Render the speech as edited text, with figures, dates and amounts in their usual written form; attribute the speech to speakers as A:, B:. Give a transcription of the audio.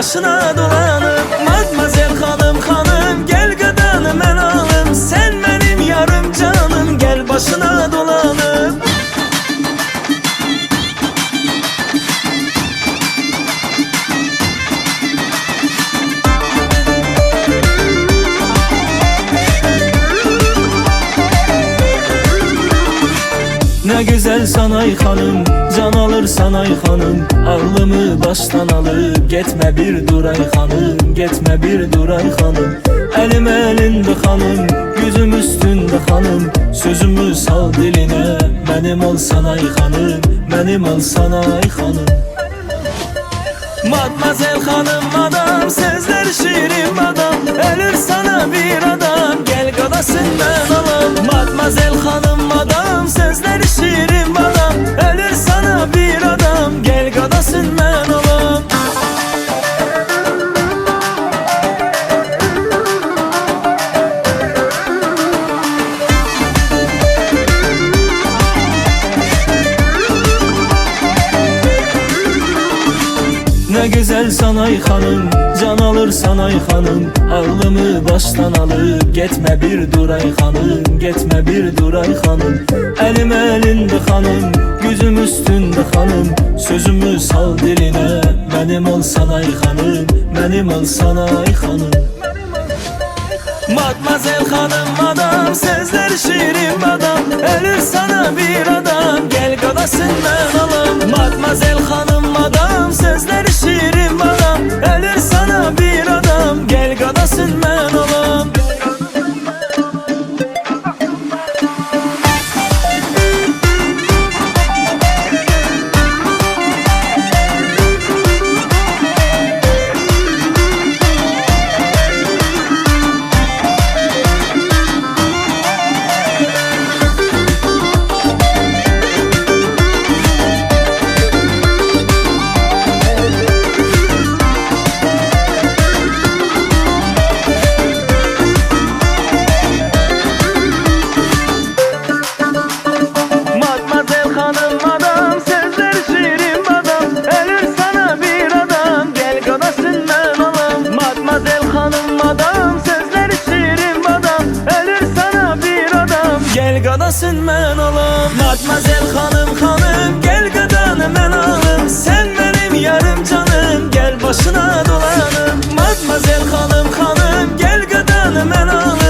A: başına dolanım. Matmazel hanım hanım gel qadanı mən alım. Sen benim yarım canım gel başına dolanım. Ne güzel sanay hanım, can alır sanay hanım. Ağlımı baştan alıp gitme bir duray hanım, gitme bir duray hanım. Elim elinde hanım, yüzüm üstünde hanım. Sözümü sal diline, benim ol sanay hanım, benim ol sanay hanım. Matmazel hanım adam, sözler şirin adam. Ölür sana bir adam, gel qadasın ben alam. Matmazel hanım adam, sözler şirin adam. Ölür sana bir adam, gel qadasın ben alam. Ne güzel sanay hanım, can alır sanay hanım. Ağlımı baştan alıp gitme bir duray hanım, gitme bir duray hanım. Elim elinde hanım, yüzüm üstünde hanım. Sözümü sal diline, benim ol sanay hanım, benim ol sanay hanım. Matmazel hanım adam, sözler şirin adam. Ölür sana bir adam, gel qadasın ben alam. Matmazel hanım adam, sözler şirin adam. Ölür sana bir adam, gel qadasın ben alam. Gel qadasın mən alam. Matmazel hanım hanım gel qadanı mən alım. Sen benim yarım canım gel başına dolanım. Matmazel hanım hanım gel qadanı mən alım.